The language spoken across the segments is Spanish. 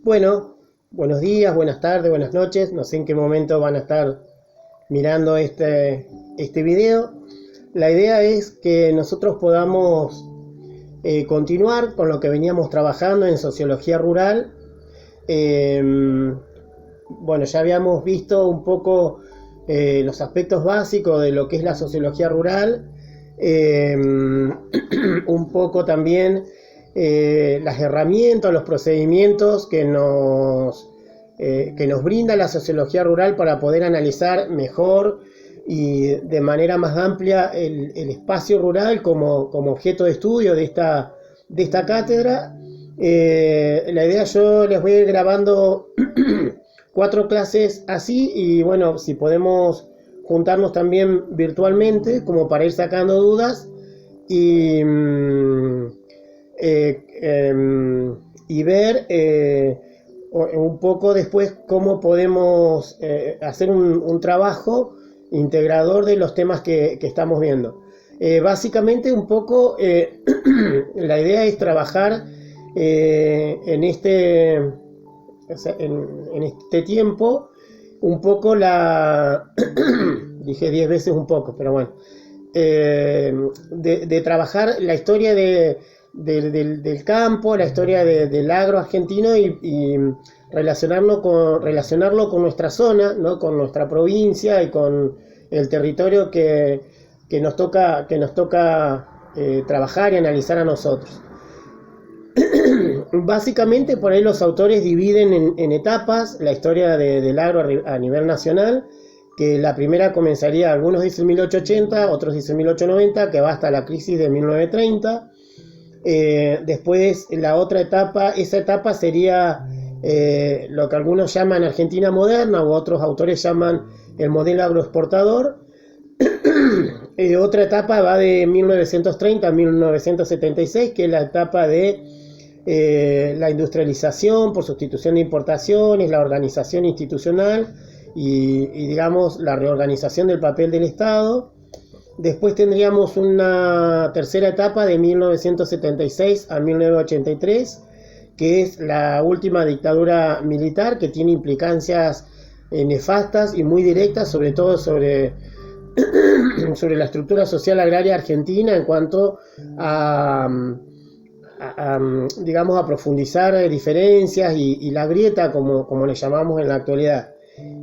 Bueno, buenos días, buenas tardes, buenas noches. No sé en qué momento van a estar mirando este video. La idea es que nosotros podamos continuar con lo que veníamos trabajando en sociología rural. Eh, bueno, ya habíamos visto un poco los aspectos básicos de lo que es la sociología rural. Un poco también las herramientas, los procedimientos que nos brinda la sociología rural para poder analizar mejor y de manera más amplia el espacio rural como objeto de estudio de esta cátedra. La idea, yo les voy a ir grabando 4 clases así, y bueno, si podemos juntarnos también virtualmente como para ir sacando dudas y ver un poco después cómo podemos hacer un trabajo integrador de los temas que estamos viendo. Básicamente un poco la idea es trabajar en este tiempo un poco dije 10 veces un poco, pero bueno, de trabajar la historia del campo, la historia del agro argentino y relacionarlo con nuestra zona, ¿no? Con nuestra provincia y con el territorio que nos toca trabajar y analizar a nosotros. Básicamente por ahí los autores dividen en etapas la historia del agro a nivel nacional, que la primera comenzaría, algunos dicen 1880, otros dicen 1890, que va hasta la crisis de 1930. Después la otra etapa, esa etapa sería lo que algunos llaman Argentina moderna, u otros autores llaman el modelo agroexportador. Otra etapa va de 1930 a 1976, que es la etapa de la industrialización por sustitución de importaciones, la organización institucional y digamos la reorganización del papel del Estado. Después tendríamos una tercera etapa de 1976 a 1983, que es la última dictadura militar, que tiene implicancias nefastas y muy directas, sobre todo sobre la estructura social agraria argentina en cuanto digamos, a profundizar diferencias y la grieta, como le llamamos en la actualidad.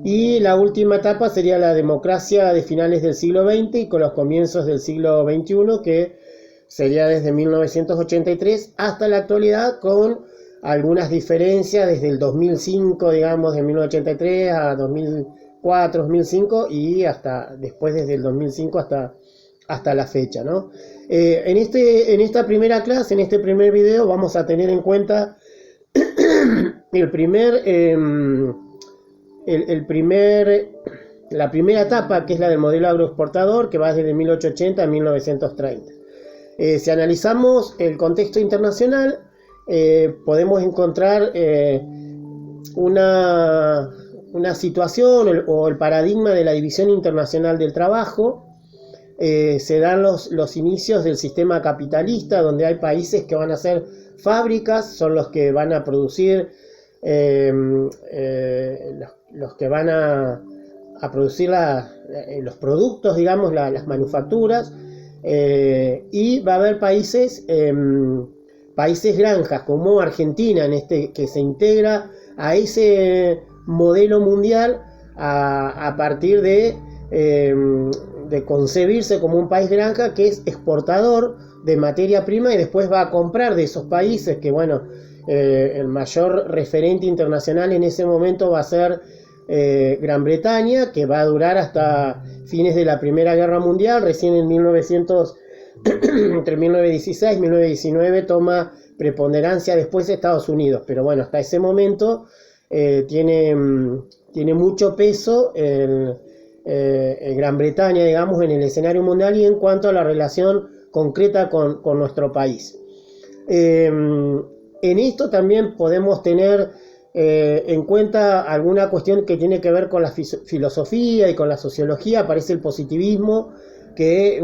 Y la última etapa sería la democracia de finales del siglo XX y con los comienzos del siglo XXI, que sería desde 1983 hasta la actualidad, con algunas diferencias desde el 2005, digamos, de 1983 a 2004, 2005, y hasta después desde el 2005 hasta la fecha, ¿no? En esta primera clase, en este primer video, vamos a tener en cuenta la primera etapa, que es la del modelo agroexportador, que va desde 1880 a 1930. Si analizamos el contexto internacional, podemos encontrar una situación o el paradigma de la división internacional del trabajo. Se dan los inicios del sistema capitalista, donde hay países que van a hacer fábricas, son los que van a producir, los que van a producir los productos, digamos, las manufacturas, y va a haber países granjas, como Argentina, que se integra a ese modelo mundial a partir de concebirse como un país granja que es exportador de materia prima y después va a comprar de esos países, que bueno, el mayor referente internacional en ese momento va a ser Gran Bretaña, que va a durar hasta fines de la Primera Guerra Mundial. Recién en entre 1916 y 1919 toma preponderancia después de Estados Unidos, pero bueno, hasta ese momento tiene mucho peso Gran Bretaña, digamos, en el escenario mundial y en cuanto a la relación concreta con nuestro país. En esto también podemos tener en cuenta alguna cuestión que tiene que ver con la filosofía y con la sociología. Aparece el positivismo, que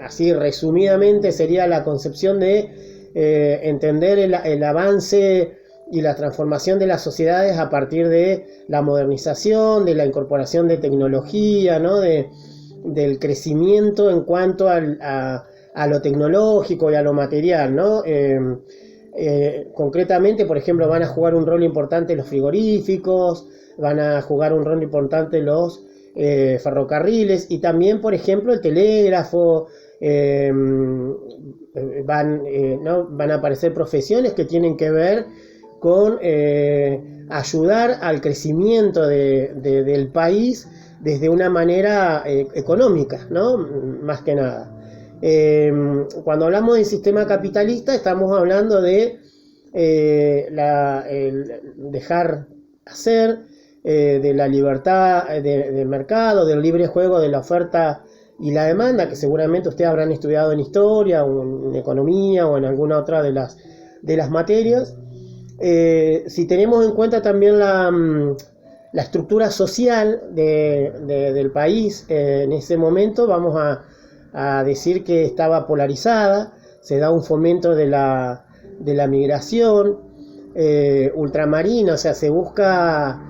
así resumidamente sería la concepción de entender el avance y la transformación de las sociedades a partir de la modernización, de la incorporación de tecnología, ¿no? Del crecimiento en cuanto a lo tecnológico y a lo material, ¿no? Concretamente, por ejemplo, van a jugar un rol importante los frigoríficos, van a jugar un rol importante los ferrocarriles y también, por ejemplo, el telégrafo. ¿No? Van a aparecer profesiones que tienen que ver con ayudar al crecimiento del país desde una manera económica, ¿no? Más que nada. Cuando hablamos del sistema capitalista estamos hablando de el dejar hacer, de la libertad del mercado, del libre juego de la oferta y la demanda, que seguramente ustedes habrán estudiado en historia o en economía o en alguna otra de las materias. Si tenemos en cuenta también la estructura social del país en ese momento, vamos a decir que estaba polarizada, se da un fomento de la migración ultramarina, o sea, se busca,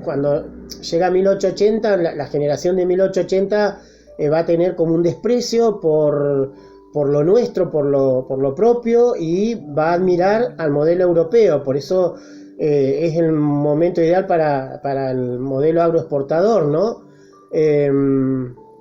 cuando llega 1880, la generación de 1880 va a tener como un desprecio por lo nuestro, por lo propio, y va a admirar al modelo europeo. Por eso es el momento ideal para el modelo agroexportador, ¿no?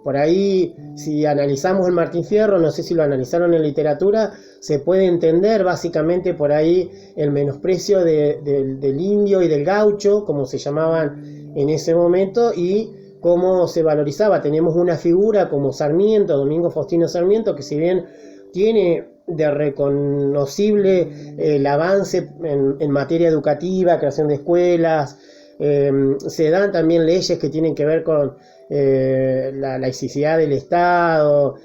Por ahí, si analizamos el Martín Fierro, no sé si lo analizaron en literatura, se puede entender básicamente por ahí el menosprecio del indio y del gaucho, como se llamaban en ese momento, y cómo se valorizaba. Tenemos una figura como Sarmiento, Domingo Faustino Sarmiento, que si bien tiene de reconocible el avance en materia educativa, creación de escuelas, se dan también leyes que tienen que ver con la laicidad del Estado,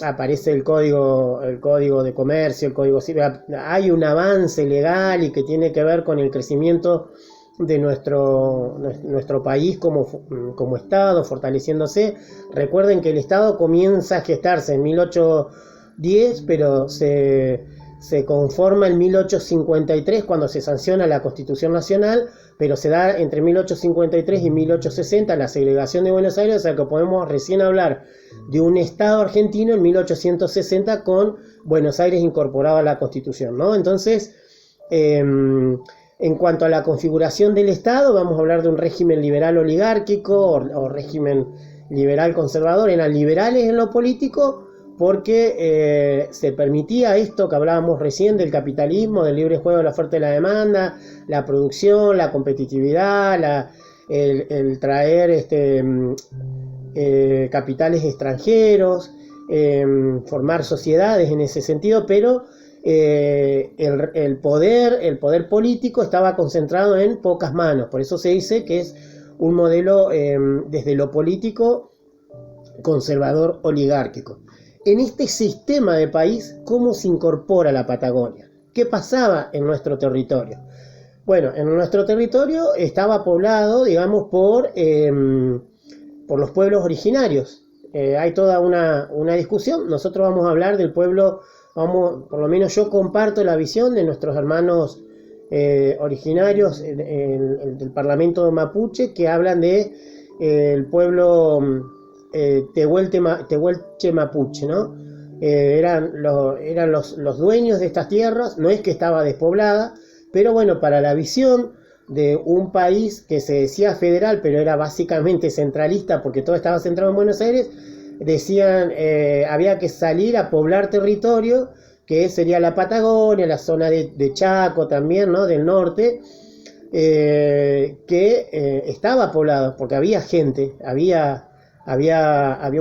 aparece el código de comercio, el código civil. Hay un avance legal y que tiene que ver con el crecimiento de nuestro país como Estado, fortaleciéndose. Recuerden que el Estado comienza a gestarse en 1810, pero se conforma en 1853 cuando se sanciona la Constitución Nacional, pero se da entre 1853 y 1860 la segregación de Buenos Aires, o sea que podemos recién hablar de un Estado argentino en 1860 con Buenos Aires incorporado a la Constitución, ¿no? Entonces, en cuanto a la configuración del Estado, vamos a hablar de un régimen liberal oligárquico o régimen liberal conservador. Eran liberales en lo político porque se permitía esto que hablábamos recién del capitalismo, del libre juego de la oferta y la demanda, la producción, la competitividad, el traer capitales extranjeros, formar sociedades en ese sentido, pero el poder político estaba concentrado en pocas manos. Por eso se dice que es un modelo desde lo político conservador oligárquico. En este sistema de país, ¿cómo se incorpora la Patagonia? ¿Qué pasaba en nuestro territorio? Bueno, en nuestro territorio estaba poblado, digamos, por los pueblos originarios. Hay toda una discusión. Nosotros vamos a hablar del pueblo, por lo menos yo comparto la visión de nuestros hermanos originarios del Parlamento Mapuche, que hablan de el pueblo Tehuelche Mapuche, ¿no? Eran los dueños de estas tierras. No es que estaba despoblada, pero bueno, para la visión de un país que se decía federal, pero era básicamente centralista porque todo estaba centrado en Buenos Aires, decían había que salir a poblar territorio, que sería la Patagonia, la zona de Chaco también, ¿no? Del norte, que estaba poblado porque había gente, había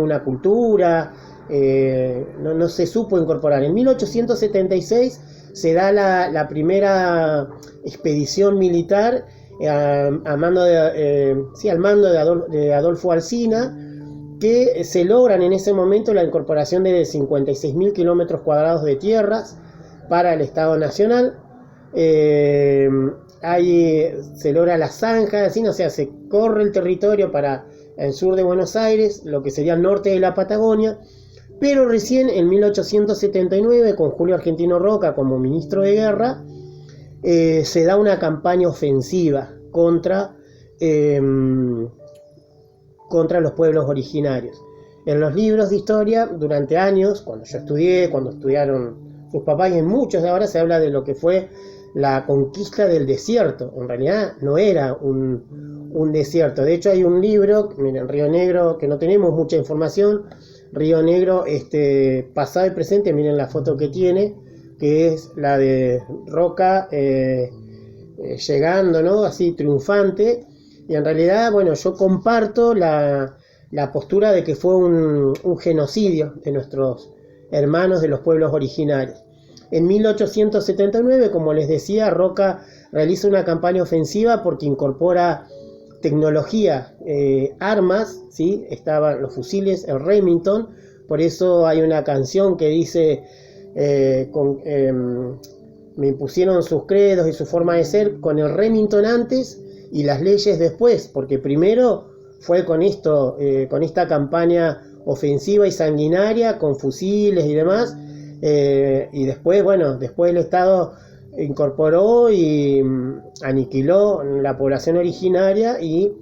una cultura, no se supo incorporar. En 1876 se da la primera expedición militar al mando de Adolfo Alsina, que se logran en ese momento la incorporación de 56.000 kilómetros cuadrados de tierras para el Estado Nacional. Ahí se logra la zanja, así, o sea, se corre el territorio para el sur de Buenos Aires, lo que sería el norte de la Patagonia, pero recién en 1879, con Julio Argentino Roca como ministro de guerra, se da una campaña ofensiva contra los pueblos originarios. En los libros de historia, durante años, cuando yo estudié, cuando estudiaron sus papás, y en muchos de ahora se habla de lo que fue la conquista del desierto. En realidad no era un desierto. De hecho hay un libro, miren, Río Negro, que no tenemos mucha información, Río Negro pasado y presente, miren la foto que tiene, que es la de Roca llegando, ¿no? Así triunfante. Y en realidad, bueno, yo comparto la postura de que fue un genocidio de nuestros hermanos de los pueblos originarios. En 1879, como les decía, Roca realiza una campaña ofensiva porque incorpora tecnología, armas, ¿sí? Estaban los fusiles, el Remington. Por eso hay una canción que dice me impusieron sus credos y su forma de ser con el Remington antes y las leyes después, porque primero fue con esta campaña ofensiva y sanguinaria, con fusiles y demás, y después, bueno, después el Estado incorporó y aniquiló la población originaria y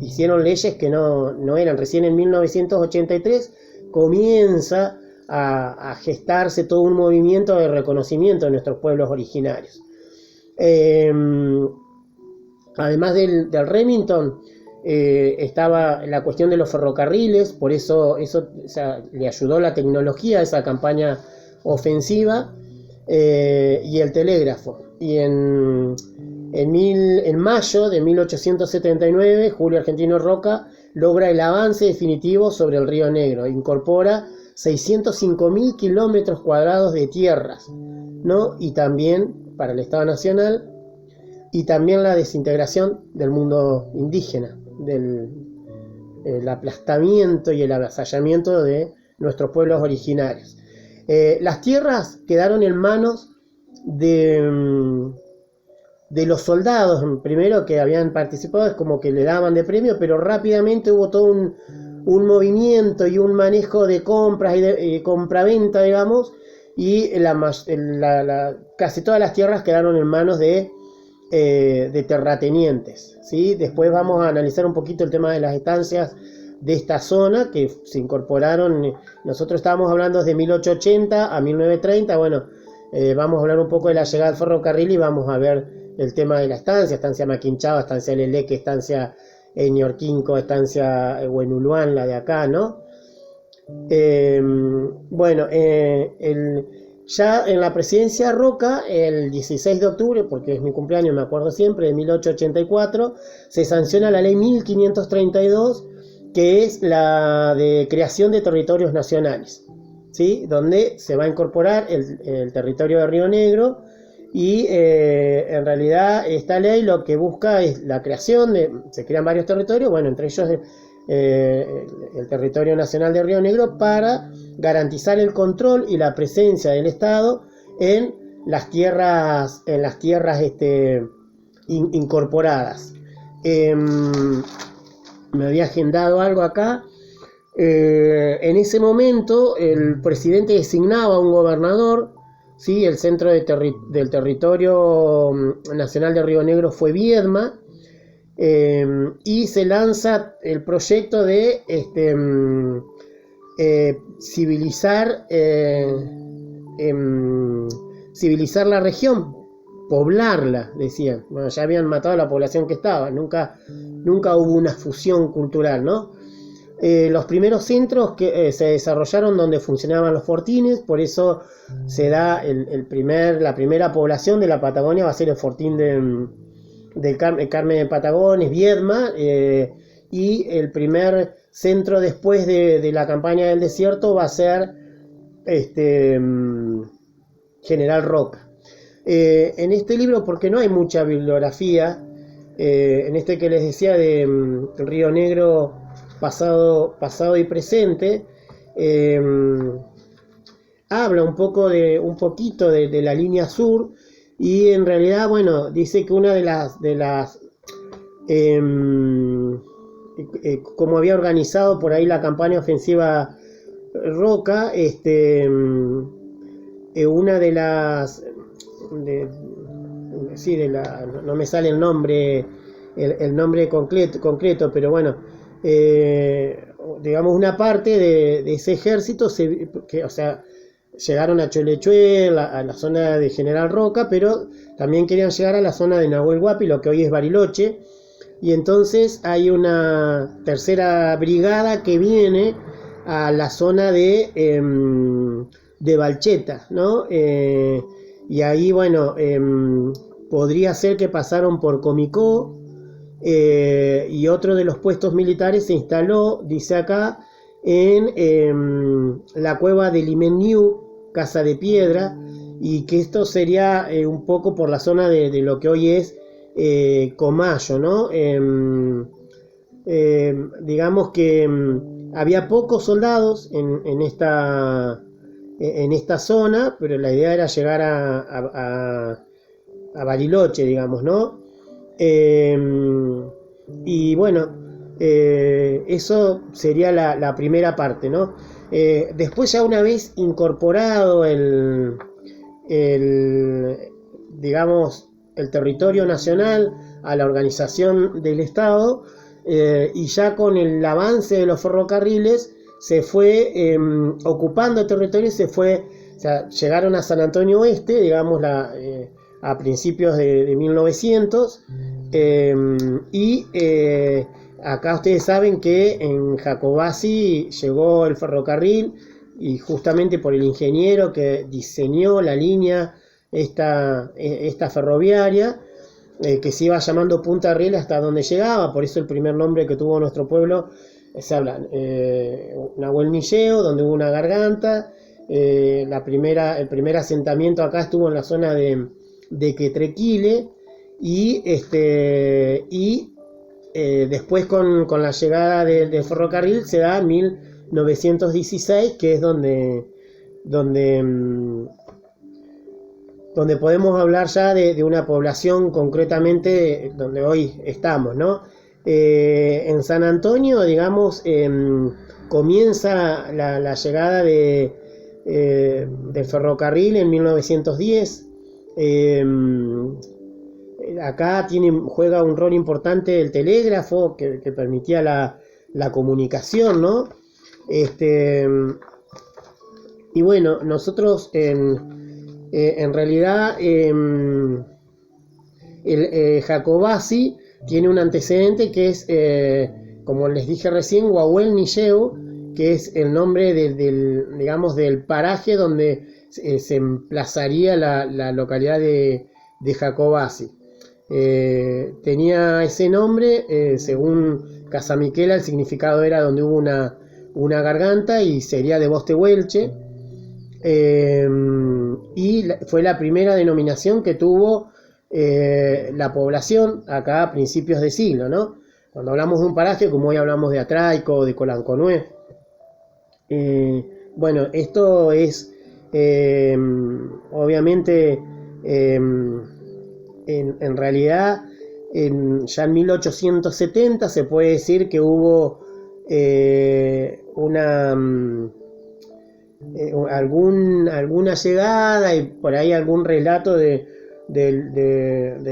hicieron leyes que no eran. Recién en 1983 comienza a gestarse todo un movimiento de reconocimiento de nuestros pueblos originarios. Además del Remington, estaba la cuestión de los ferrocarriles, por eso le ayudó la tecnología a esa campaña ofensiva, y el telégrafo. Y en mayo de 1879, Julio Argentino Roca logra el avance definitivo sobre el Río Negro, incorpora 605.000 kilómetros cuadrados de tierras, ¿no? Y también para el Estado Nacional, y también la desintegración del mundo indígena, el aplastamiento y el avasallamiento de nuestros pueblos originarios. Las tierras quedaron en manos de los soldados, primero, que habían participado, es como que le daban de premio, pero rápidamente hubo todo un movimiento y un manejo de compras y de compra-venta, digamos, y casi todas las tierras quedaron en manos de terratenientes, ¿sí? Después vamos a analizar un poquito el tema de las estancias de esta zona que se incorporaron. Nosotros estábamos hablando de 1880 a 1930. Bueno, vamos a hablar un poco de la llegada del ferrocarril y vamos a ver el tema de la estancia Maquinchaba, estancia Leleque, estancia Ñorquinco, estancia Huenuluán, la de acá, ¿no? Bueno, ya en la presidencia de Roca, el 16 de octubre, porque es mi cumpleaños, me acuerdo siempre, de 1884, se sanciona la ley 1532, que es la de creación de territorios nacionales, ¿sí? Donde se va a incorporar el territorio de Río Negro, y en realidad esta ley lo que busca es la creación se crean varios territorios, bueno, entre ellos el territorio nacional de Río Negro, para garantizar el control y la presencia del Estado en las tierras incorporadas. Me había agendado algo acá. En ese momento el presidente designaba a un gobernador, ¿sí? El centro del territorio nacional de Río Negro fue Viedma. Y se lanza el proyecto de civilizar la región, poblarla, decían. Bueno, ya habían matado a la población que estaba, nunca hubo una fusión cultural, ¿no? Los primeros centros que se desarrollaron donde funcionaban los fortines, por eso se da la primera población de la Patagonia va a ser el fortín del Carmen de Patagones, Viedma, y el primer centro después de la campaña del desierto va a ser General Roca. En este libro, porque no hay mucha bibliografía, en este que les decía de Río Negro pasado y presente, habla un poquito de la línea sur. Y en realidad, bueno, dice que una de las como había organizado por ahí la campaña ofensiva Roca, una de las sí, no me sale el nombre, el nombre concreto, pero bueno, digamos una parte de ese ejército, o sea, llegaron a Cholechué, a la zona de General Roca, pero también querían llegar a la zona de Nahuel Huapi, lo que hoy es Bariloche, y entonces hay una tercera brigada que viene a la zona de Balcheta, ¿no? Y ahí, bueno, podría ser que pasaron por Comicó, y otro de los puestos militares se instaló, dice acá, en la cueva de Limeniú, Casa de Piedra, y que esto sería un poco por la zona de lo que hoy es Comayo, ¿no? Digamos que había pocos soldados en esta zona, pero la idea era llegar a Bariloche, digamos, ¿no? Y bueno, eso sería la primera parte, ¿no? Después, ya una vez incorporado digamos, el territorio nacional a la organización del Estado, y ya con el avance de los ferrocarriles se fue ocupando el territorio, o sea, llegaron a San Antonio Oeste, digamos, a principios de 1900, y acá ustedes saben que en Jacobasi llegó el ferrocarril, y justamente por el ingeniero que diseñó la línea esta ferroviaria, que se iba llamando Punta Riel hasta donde llegaba. Por eso el primer nombre que tuvo nuestro pueblo se habla Nahuel Nilleo, donde hubo una garganta. El primer asentamiento acá estuvo en la zona de Quetrequile, y después con la llegada del ferrocarril se da 1916, que es donde podemos hablar ya de una población concretamente donde hoy estamos, ¿no? En San Antonio, digamos, comienza la llegada del ferrocarril en 1910. Acá juega un rol importante el telégrafo, que permitía la comunicación, ¿no? Y bueno, nosotros en realidad Jacobasi tiene un antecedente que es, como les dije recién, Nahuel Nilleo, que es el nombre digamos, del paraje donde se emplazaría la localidad de Jacobasi. Tenía ese nombre, según Casamiquela, el significado era donde hubo una garganta, y sería de Bostehuelche. Y fue la primera denominación que tuvo la población acá a principios de siglo, ¿no? Cuando hablamos de un paraje, como hoy hablamos de Atraico, de Colanconué. Bueno, esto es obviamente en realidad ya en 1870 se puede decir que hubo alguna llegada, y por ahí algún relato de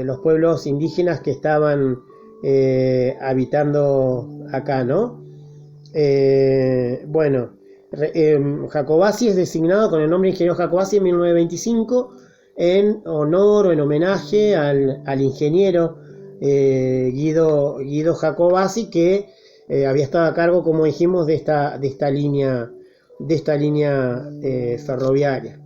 los pueblos indígenas que estaban habitando acá, ¿no? Bueno, Jacobasi es designado con el nombre de ingeniero Jacobasi en 1925 en honor o en homenaje al ingeniero Guido Jacobasi, que había estado a cargo, como dijimos, de esta línea ferroviaria.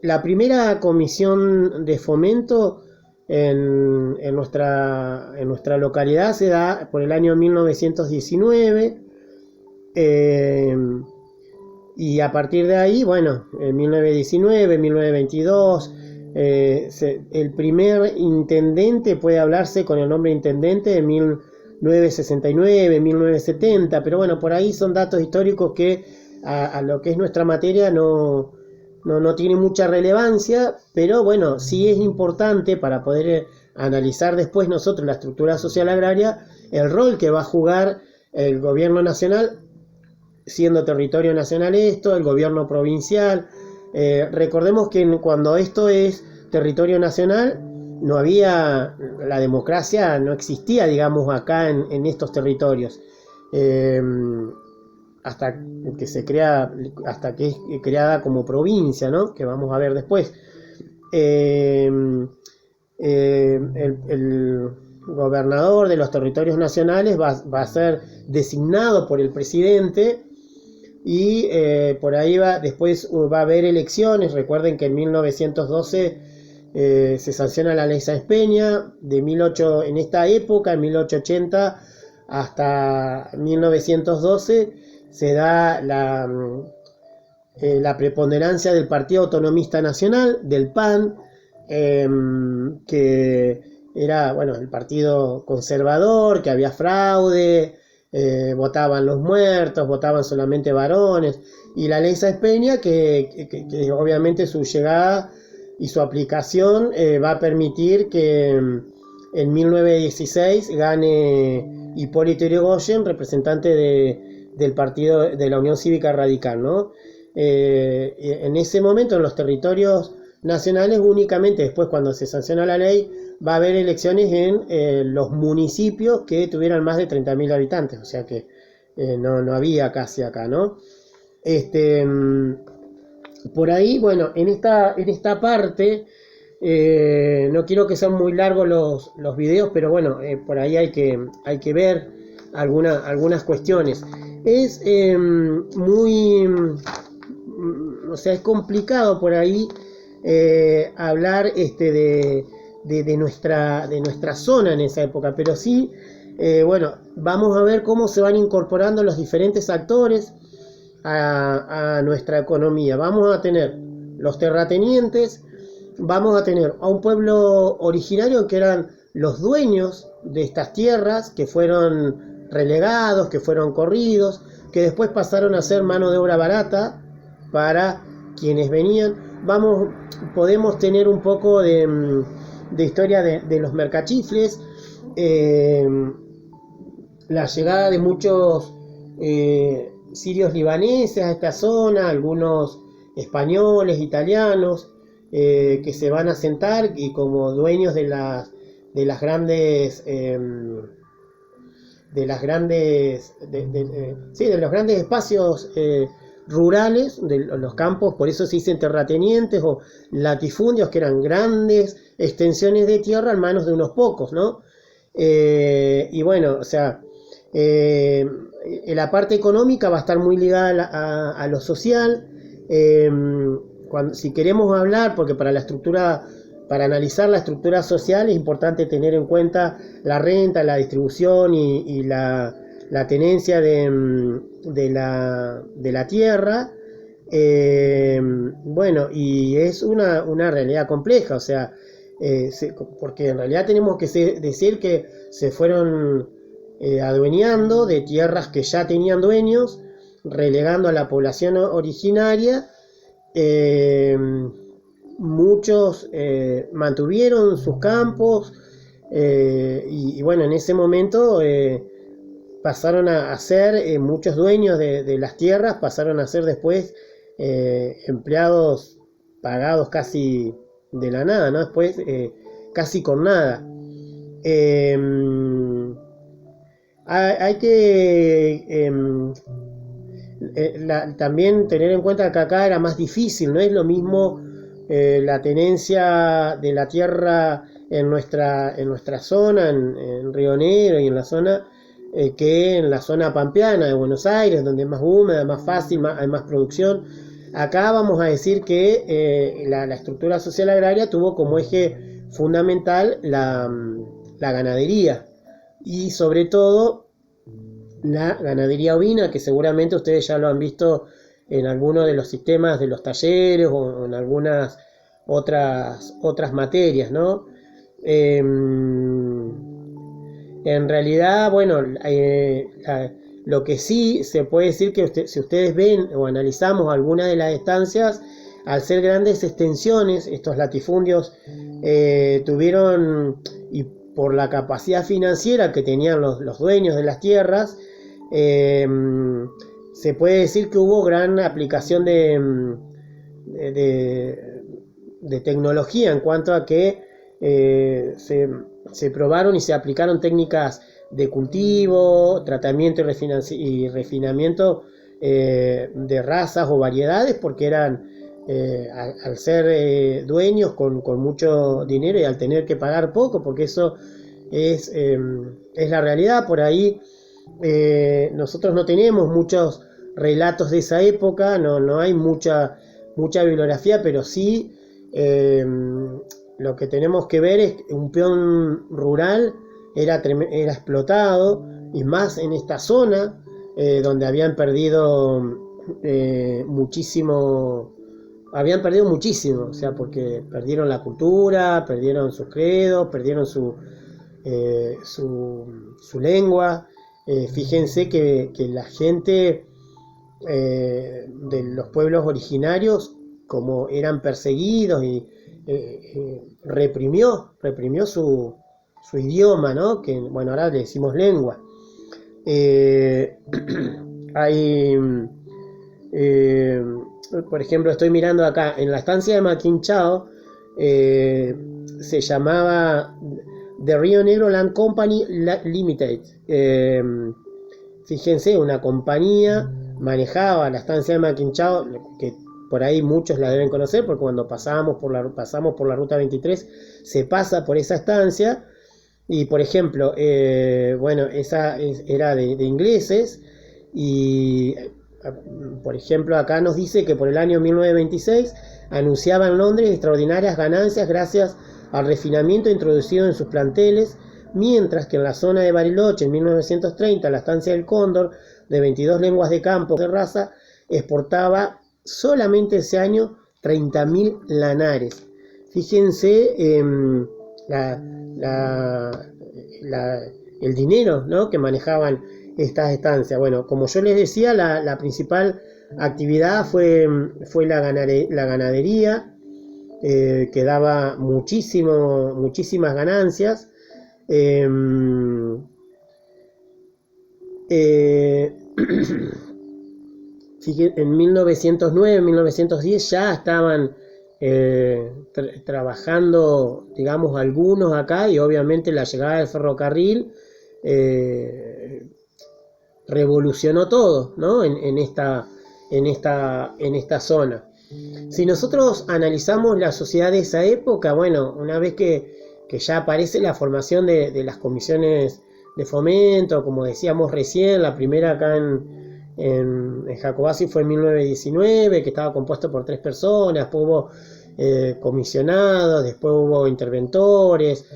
La primera comisión de fomento en nuestra localidad se da por el año 1919, y a partir de ahí, bueno, en 1919, 1922, el primer intendente, puede hablarse con el nombre de intendente, de 1969, 1970, pero bueno, por ahí son datos históricos que a lo que es nuestra materia no tiene mucha relevancia, pero bueno, sí es importante para poder analizar después nosotros la estructura social agraria, el rol que va a jugar el gobierno nacional, siendo territorio nacional el gobierno provincial, Recordemos que cuando esto es territorio nacional, no había, la democracia no existía, digamos, acá en estos territorios. Eh, hasta que se crea, hasta que es creada como provincia, ¿no? Que vamos a ver después. Eh, el gobernador de los territorios nacionales va a ser designado por el presidente y por ahí después va a haber elecciones. Recuerden que en 1912 se sanciona la ley Sáenz Peña, en esta época, en 1880 hasta 1912, se da la preponderancia del Partido Autonomista Nacional, del PAN, que era, bueno, el partido conservador, que había fraude, votaban los muertos, votaban solamente varones, y la ley Sáenz Peña, que obviamente su llegada y su aplicación va a permitir que en 1916 gane Hipólito Yrigoyen, representante del partido de la Unión Cívica Radical, ¿no? En ese momento, en los territorios nacionales, únicamente después, cuando se sanciona la ley, va a haber elecciones en los municipios que tuvieran más de 30.000 habitantes, o sea que no había casi acá, ¿no? Por ahí, bueno, en esta parte, no quiero que sean muy largos los videos, pero bueno, por ahí hay que ver algunas cuestiones. Es o sea, es complicado por ahí hablar de nuestra zona en esa época, pero sí, bueno, vamos a ver cómo se van incorporando los diferentes actores a nuestra economía. Vamos a tener los terratenientes, vamos a tener a un pueblo originario que eran los dueños de estas tierras, que fueron relegados, que fueron corridos, que después pasaron a ser mano de obra barata para quienes venían. Podemos tener un poco de historia de los mercachifles, la llegada de muchos sirios libaneses a esta zona, algunos españoles, italianos, que se van a asentar y como dueños de los grandes espacios rurales, de los campos. Por eso se dicen terratenientes o latifundios, que eran grandes extensiones de tierra en manos de unos pocos, ¿no? Y bueno, o sea, la parte económica va a estar muy ligada a lo social. Si queremos hablar, porque para analizar la estructura social es importante tener en cuenta la renta, la distribución y la tenencia de la tierra. Bueno, y es una realidad compleja, o sea, porque en realidad tenemos que decir que se fueron adueñando de tierras que ya tenían dueños, relegando a la población originaria. Muchos mantuvieron sus campos, y bueno, en ese momento pasaron a ser muchos dueños de las tierras, pasaron a ser después empleados pagados casi de la nada, ¿no? Después casi con nada. Hay que también tener en cuenta que acá era más difícil, no es lo mismo la tenencia de la tierra en nuestra zona, en Río Negro y en la zona, que en la zona pampeana de Buenos Aires, donde es más húmeda, más fácil, hay más producción. Acá vamos a decir que la estructura social agraria tuvo como eje fundamental la ganadería, y sobre todo la ganadería ovina, que seguramente ustedes ya lo han visto en algunos de los sistemas de los talleres o en algunas otras materias, ¿no? En realidad, bueno, lo que sí se puede decir que si ustedes ven o analizamos algunas de las estancias, al ser grandes extensiones, estos latifundios tuvieron, y por la capacidad financiera que tenían los dueños de las tierras, se puede decir que hubo gran aplicación de tecnología en cuanto a que se probaron y se aplicaron técnicas de cultivo, tratamiento y refinamiento de razas o variedades, porque eran, al ser dueños con mucho dinero y al tener que pagar poco, porque eso es la realidad. Por ahí nosotros no tenemos muchos relatos de esa época, no hay mucha bibliografía, pero sí lo que tenemos que ver es que un peón rural era explotado, y más en esta zona donde habían perdido muchísimo, o sea, porque perdieron la cultura, perdieron sus credos, perdieron su lengua. Fíjense que la gente de los pueblos originarios, como eran perseguidos, y reprimió su idioma, ¿no? Que bueno, ahora le decimos lengua. Hay, por ejemplo, estoy mirando acá, en la estancia de Maquinchao, se llamaba The Río Negro Land Company Limited. Fíjense, una compañía manejaba la estancia de Maquinchao, que por ahí muchos la deben conocer, porque cuando pasamos por la ruta 23 se pasa por esa estancia. Y por ejemplo, bueno, esa era de ingleses, y por ejemplo acá nos dice que por el año 1926 anunciaba en Londres extraordinarias ganancias gracias al refinamiento introducido en sus planteles, mientras que en la zona de Bariloche en 1930 la estancia del Cóndor, de 22 lenguas de campo de raza, exportaba solamente ese año 30.000 lanares. Fíjense el dinero, ¿no?, que manejaban estas estancias. Bueno, como yo les decía, la principal actividad fue la ganadería, que daba muchísimas ganancias. En 1909, 1910 ya estaban trabajando, digamos, algunos acá, y obviamente la llegada del ferrocarril revolucionó todo, ¿no?, en esta zona. Si nosotros analizamos la sociedad de esa época, bueno, una vez que ya aparece la formación de las comisiones de fomento, como decíamos recién, la primera acá en Jacobacci fue en 1919, que estaba compuesto por 3 personas, después hubo comisionados, después hubo interventores,